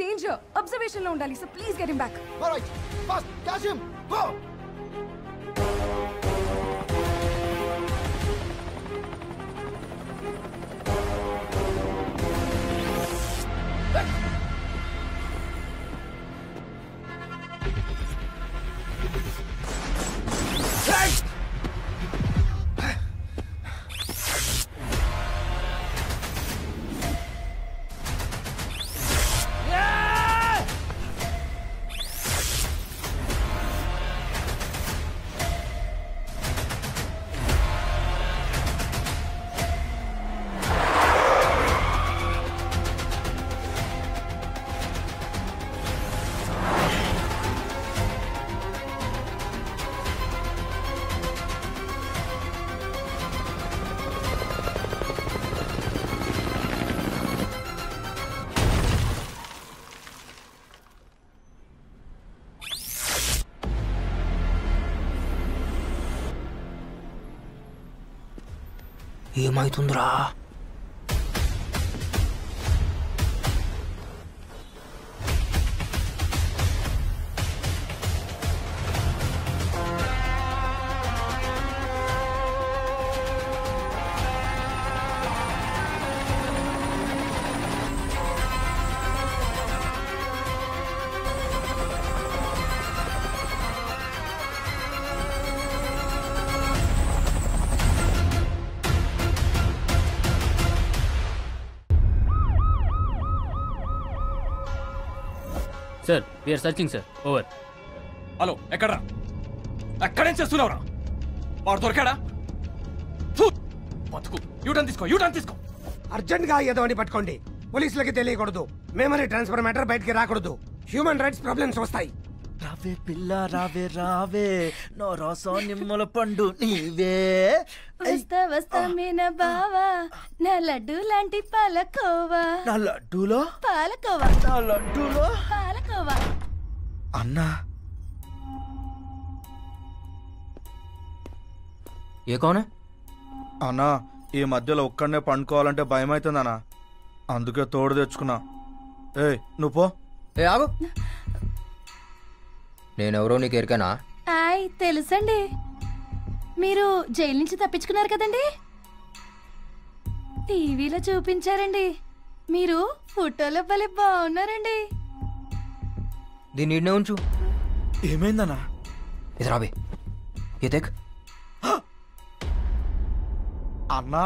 Danger. Observation లో ఉండాలి. So please get him back. Alright fast catch him go. ఏమైతుందిరా? Sir we are searching sir. Over. Hello ఎక్కడ్రా? ఎక్కడేం చేస్తున్నావురా? వాడు దొరికాడా? బతుకు. యూటర్న్ తీసుకో. అర్జెంట్ గా ఏదో అని పట్టుకోండి. పోలీసులకి తెలియకూడదు. మెమరీ ట్రాన్స్ఫర్ మ్యాటర్ బయటికి రాకూడదు. హ్యూమన్ రైట్స్ ప్రాబ్లమ్స్ వస్తాయి. రావే పిల్ల రావే నో రసం నిమ్మల పండు నీవే. వస్తా మీన బావా నా లడ్డు లాంటి పాలకోవా. నా లడ్డూలో పాలకోవా. అన్నా ఏ కౌన్ హై? అన్నా ఈ మధ్యలో ఒక్కడనే పండుకోవాలంటే భయం అవుతుందన్నా. అందుకే తోడు తెచ్చుకున్నా. ఏయ్ నువ్వు పో. ఏ ఆగు. నేనెవరో నీకు ఎరికేనా? తెలుసండి. మీరు జైలు నుంచి తప్పించుకున్నారు కదండి. టీవీలో చూపించారండి. మీరు ఫోటోలో భలే బాగున్నారండి. దీన్ని ఈడనే ఉంచు. ఏమైందన్నా? ఇది రాబే ఏదేక్. అన్నా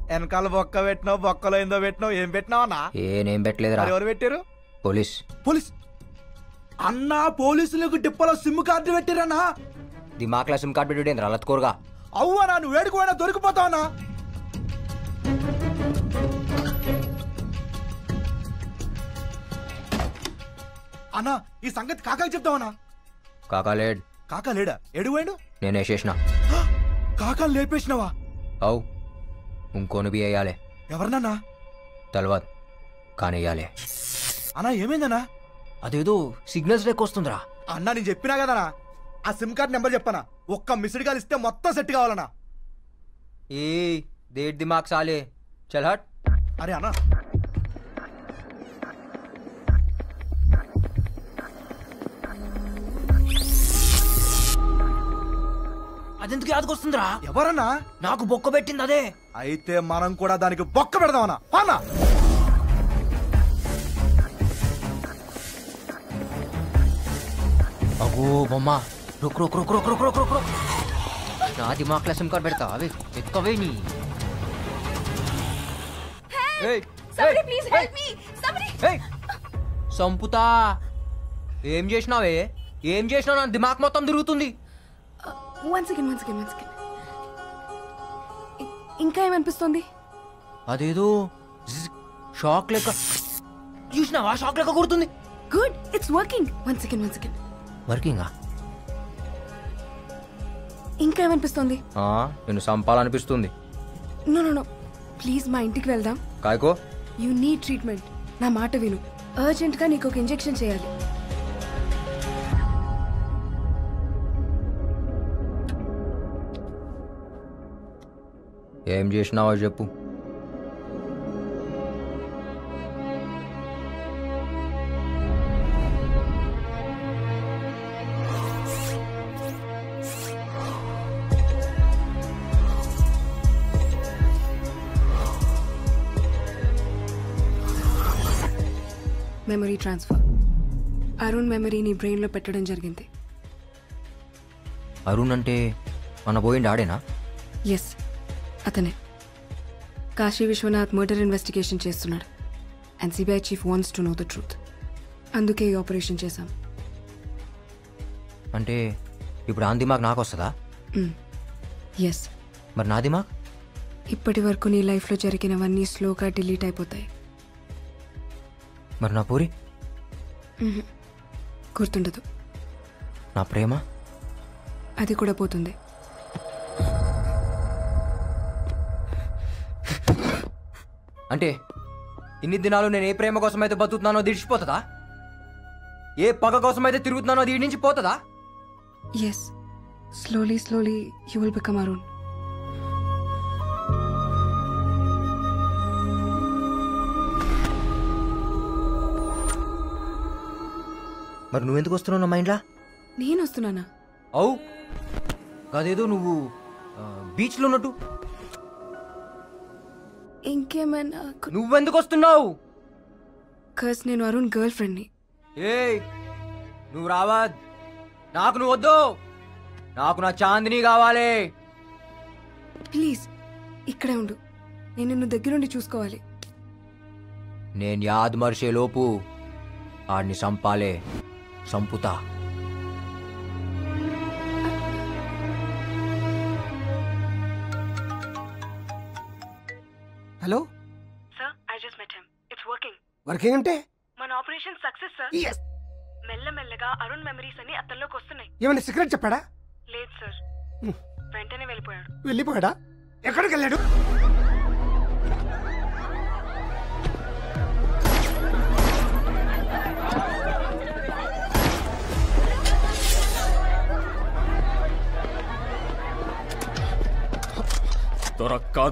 వెనకాల బొక్క పెట్టినావు, బొక్కలో ఏందో పెట్టినావు. ఏం పెట్టినావు అన్నా? నేనేం పెట్టలేదురా. ఎవరు పెట్టారు? పోలీస్. అన్నా పోలీసులకు డిప్పలో సిమ్ కార్డు పెట్టిరన్నా. దిమాక్లా సిమ్ కార్డు పెట్టి రలత్కోరుగా. అవ్వనా నువ్వు వేడుకోవైనా దొరికిపోతావన్నా. అన్నా ఈ సంగతి కాకాకి చెప్తావన్నా. కాకాలేడ్. కాకా లేడా? ఎడువైండు? నేను వేసేసిన. కాకాలు లేపేసినావా? అవు ఇంకోని బి వేయాలి. ఎవరినన్నా? తెలవదు కానీ వేయాలి. అన్నా ఏమైందన్నా? అదేదో సిగ్నల్స్ లెక్క వస్తుందిరా. అన్నా నేను చెప్పినా కదనా ఆ సిమ్ కార్డ్ నెంబర్ చెప్పనా. ఒక్క మిస్డ్ కాల్ ఇస్తే మొత్తం సెట్ కావాలన్నా. ఏ దేట్ దిమాగ్ సాలే చల్ హట్. అరే అన్నా అదెందుకు యాదకొస్తుందిరా? ఎవరన్నా? నాకు బొక్క పెట్టింది అదే. అయితే మనం కూడా దానికి బొక్క పెడదామన్నా. అన్నా అగో బొమ్మ. రుక్ రుక్ రుక్ రుక్ రుక్ రుక్ రుక్ రుక్. నా దిమాక్లా సిమ్ కార్డ్ పెడతా. అవి ఎక్కవే నీ. సంపుతా. ఏం చేసినావే? ఏం చేసినావు? నా దిమాక్ మొత్తం తిరుగుతుంది. One second. ఇంకా ఏమనిపిస్తుంది? అదేదో షాక్ లెక్క. చూసినావా? షాక్ లెక్క కొడుతుంది. Good, it's working. One second. వర్కింగా? ఇంకా ఏమనిపిస్తుంది? నేను సంపాలనిపిస్తుంది. నో ప్లీజ్ మా ఇంటికి వెళ్దాం. కాయకో. You need treatment. నా మాట విను. అర్జెంట్ గా నీకు ఒక ఇంజెక్షన్ చేయాలి. ఏం చేసినావో చెప్పు. Memory transfer. అరుణ్ మెమరీ నీ బ్రెయిన్లో పెట్టడం జరిగింది. అరుణ్ అంటే మన పోయిండి ఆడేనా? ఎస్, అతనే. కాశీ విశ్వనాథ్ మర్డర్ ఇన్వెస్టిగేషన్ చేస్తున్నాడు and CBI chief wants to know the truth. అందుకే ఈ ఆపరేషన్ చేశాం. అంటే ఇప్పుడు ఆ దిమాగ్ నాకు వస్తుందా? ఎస్. మరి నా దిమాగ్? ఇప్పటి వరకు నీ లైఫ్లో జరిగినవన్నీ స్లోగా డిలీట్ అయిపోతాయి. మరి నా పూరి? గుర్తుండదు. నా ప్రేమ? అది కూడా పోతుంది. అంటే ఇన్ని దినాలు నేను ఏ ప్రేమ కోసం అయితే బతుకుతున్నానో దిడిచిపోతుందా? ఏ పగ కోసం అయితే తిరుగుతున్నానో దీడి నుంచి పోతుందా? Yes, slowly you will become Arun. మరి నువ్వెందుకు వస్తున్నావు నా మైండ్లా? నేను వస్తున్నానా? అవు అదేదో నువ్వు బీచ్లో ఉన్నట్టు. ఇంకేమైనా? నువ్వెందుకు వస్తున్నావు? కస్ నేను అరుణ్ గర్ల్ ఫ్రెండ్ని. ఏయ్ నువ్వు రావా? నాకు నువ్వు వద్దు. నాకు నా చాందిని కావాలి. ప్లీజ్ ఇక్కడే ఉండు. నేను నిన్ను దగ్గరుండి చూసుకోవాలి. నేను యాద్ మర్చే లోపు ఆడిని సంపాలే. సంపుతా. Hello sir, I just met him. It's working. Working అంటే? మన ఆపరేషన్ సక్సెస్ సార్. Yes. మెల్లమెల్లగా అరుణ్ మెమరీస్ అన్ని అతనిలోకి వస్తున్నాయి. ఏమైనా సీక్రెట్ చెప్పాడా? లేదు సార్, వెంటనే వెళ్ళిపోయాడు. వెళ్ళిపోయాడా? ఎక్కడికి వెళ్ళాడు?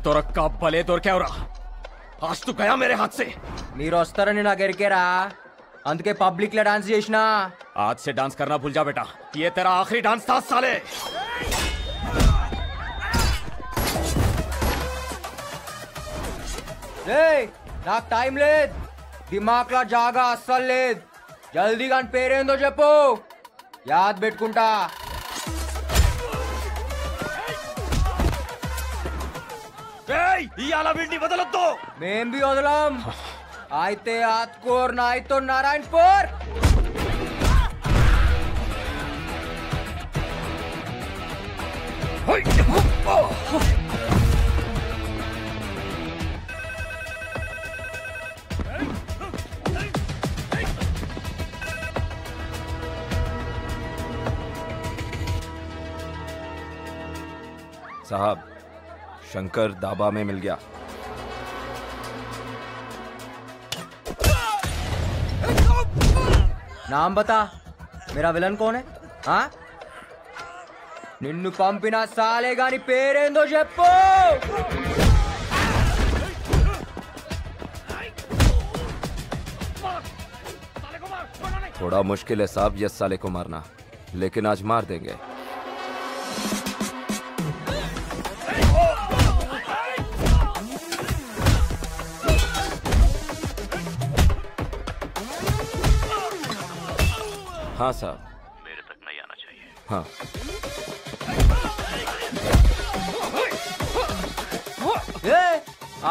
దొరక్క భలే దొరికావురా. आज तू गया मेरे हाथ से. మీరు వస్తారని నాకు ఎరికేరా, అందుకే పబ్లిక్ లో డాన్స్ చేసిన. आज से डांस करना भूल जा बेटा. ये तेरा आखिरी डांस था साले. నాకు టైం లేదు, దిమాక్లా జాగా అస్సలు లేదు. జల్దీగా పేరేందో చెప్పు, యాద్ పెట్టుకుంటా. వదలొద్దు. మేం బి వదలం. అయితే ఆత్కోర్ నా అయితే నారాయణపూర్. साहब, शंकर दाबा में मिल गया. नाम बता, मेरा विलन कौन है? हाँ, నిన్ను పంపిన సాలే గాని పేరేందో చెప్పు. थोड़ा मुश्किल है साहब ये साले को मारना, लेकिन आज मार देंगे. हाँ साहब, मेरे तक नहीं आना चाहिए. हाँ.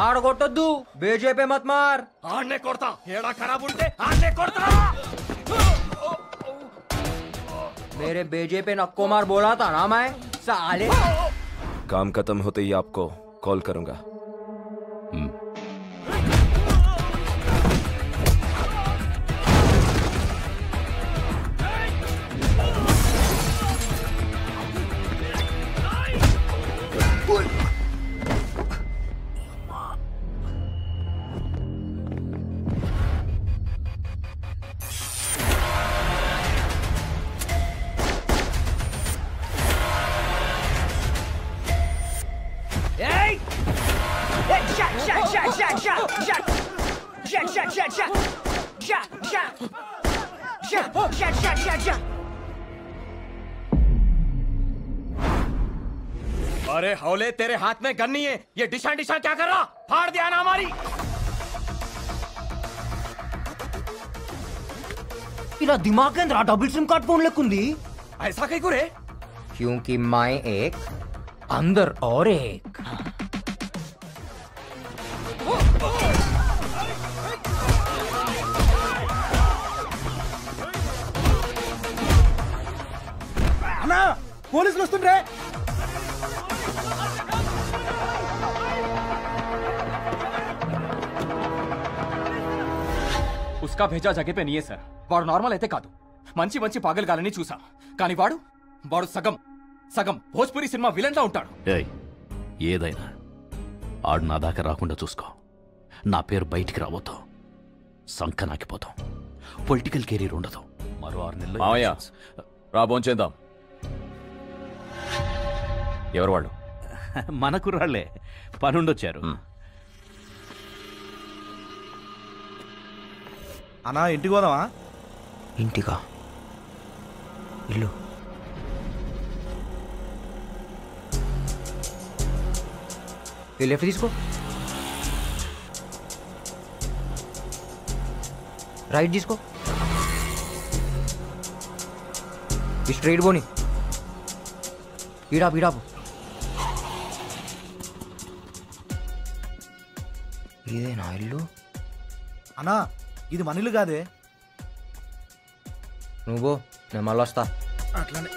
ఆడగొట్టొద్దు, బీజేపీ మత్ మార్. ఆడనే కొడతా. ఏడా ఖరాబ్ ఉంటే ఆడనే కొడతా. मेरे बीजेपी नक्को मार बोला था ना मैं, साले. काम खत्म होते ही आपको कॉल करूंगा. अरे हौले, तेरे हाथ में गन नहीं है. ये डिशा डिशा क्या कर रहा? फाड़ दिया ना हमारी. ఇలా దిమాగ్ కేంద్ర డబుల్ సిమ్ कार्ड फोन लेकुंदी ऐसा कहीं को रे क्योंकि मैं एक अंदर और एक అన్నా పోలీసులు వస్తుండ్రే. उसका भेजा जगह पे नहीं है सर వాడు నార్మల్ అయితే కాదు మంచి మంచి పాగలగాలని చూసా కానీ వాడు సగం సగం భోజ్పురి సినిమా విలన్ లా ఉంటాడు ఏయ్ ఏదైనా ఆడు నా దాకా రాకుండా చూసుకో నా పేరు బయటికి రాబోతావు సంకనాకిపోతాం పొలిటికల్ కెరీర్ ఉండదు మరో 6 నెలలు మావయ్య రా భోంచేద్దాం ఎవరు వాళ్ళు మన కుర్రాళ్లే పనుండొచ్చారు అన్నా ఇంటికి పోదామా? ఇంటికా ఇల్లు ये लेफ्ट తీసుకో రైట్ తీసుకో ఈ స్ట్రైట్ పోని ఈడాపు ఇదేనా ఇల్లు అన్నా ఇది మన ఇల్లు కాదే. నువ్వు నేను మళ్ళీ వస్తా అట్లానే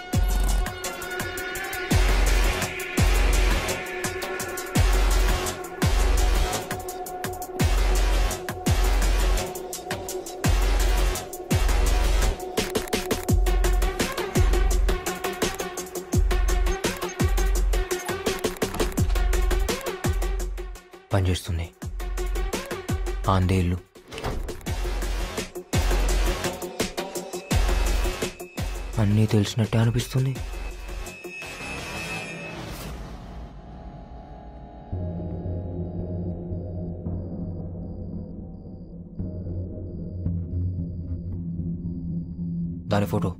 పనిచేస్తుంది ఆందే ఇల్లు అన్నీ తెలిసినట్టే అనిపిస్తుంది దాని ఫోటో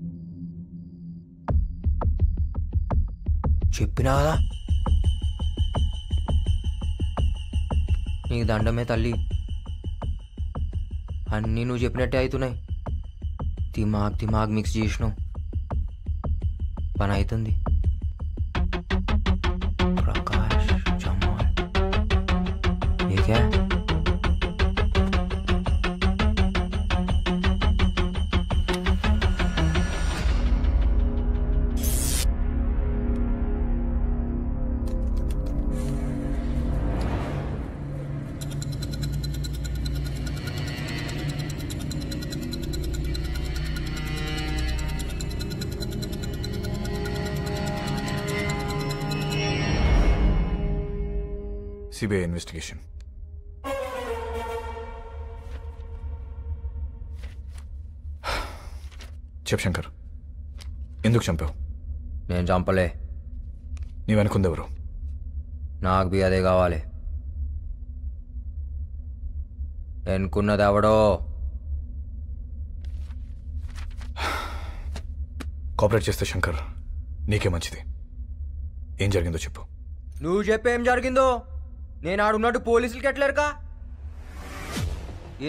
చెప్పినా కదా నీకు దండమే తల్లి అన్నీ నువ్వు చెప్పినట్టే అవుతున్నాయి దిమాగ్ మిక్స్ చేసినావు పని అవుతుంది Prakash Jamal AK CBI investigation చెప్ శంకర్ ఎందుకు చంపావు? నేను చంపలే నీవనుకుందెవరు? నాకు బి అదే కావాలి ఎన్నుకున్నది ఎవడో కోఆపరేట్ చేస్తే శంకర్ నీకే మంచిది. ఏం జరిగిందో చెప్పు. నువ్వు చెప్పేం జరిగిందో నేను ఆడున్నట్టు పోలీసులకి ఎట్లేరుకా?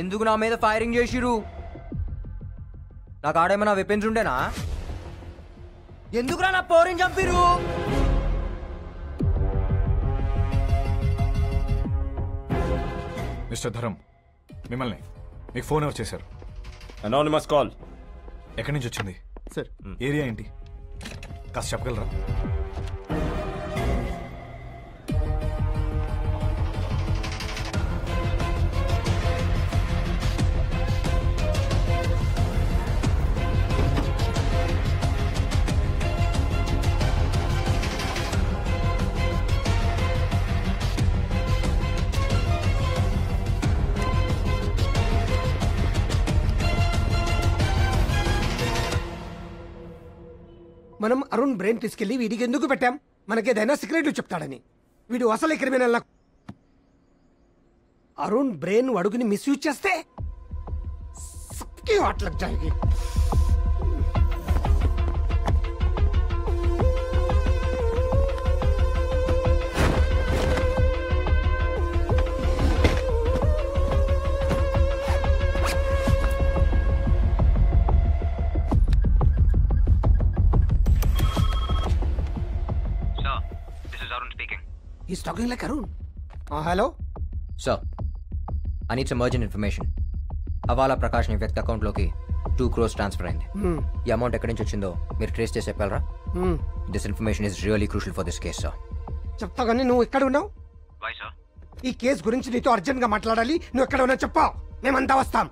ఎందుకు నా మీద ఫైరింగ్ చేసిరు? నాకు ఆడేమన్నా వెపన్స్ ఉండేనా? ఎందుకురా నా పోరిని చంపిరు? మిస్టర్ ధరం మిమ్మల్ని మీకు ఫోన్ ఎవరు చేశారు? Anonymous call. ఎక్కడి నుంచి వచ్చింది సార్? ఏరియా ఏంటి కాస్త చెప్పగలరా? మనం అరుణ్ బ్రెయిన్ తీసుకెళ్లి వీడికి ఎందుకు పెట్టాం? మనకేదైనా సీక్రెట్లు చెప్తాడని. వీడు అసలే క్రిమినల్. అరుణ్ బ్రెయిన్ అడుగుని మిస్యూజ్ చేస్తే సబ్కి హాట్ లగ్ జాయేగి. Is talking like Arun. Hello sir I need some urgent information. హవాలా ప్రకాష్ ని వ్యక్తి అకౌంట్లోకి 2 crores ట్రాన్స్ఫర్ అయింది. ఈ అమౌంట్ ఎక్కడి నుంచి వచ్చిందో మీరు ట్రేస్ చేసి చెప్పగలరా? This information is really crucial for this case sir. చెప్తా కానీ నువ్వు ఎక్కడ ఉన్నావు? ఈ కేసు గురించి నీతో అర్జెంట్ గా మాట్లాడాలి. నువ్వు ఎక్కడ ఉన్నావు చెప్పావు, మేమంతా వస్తాం.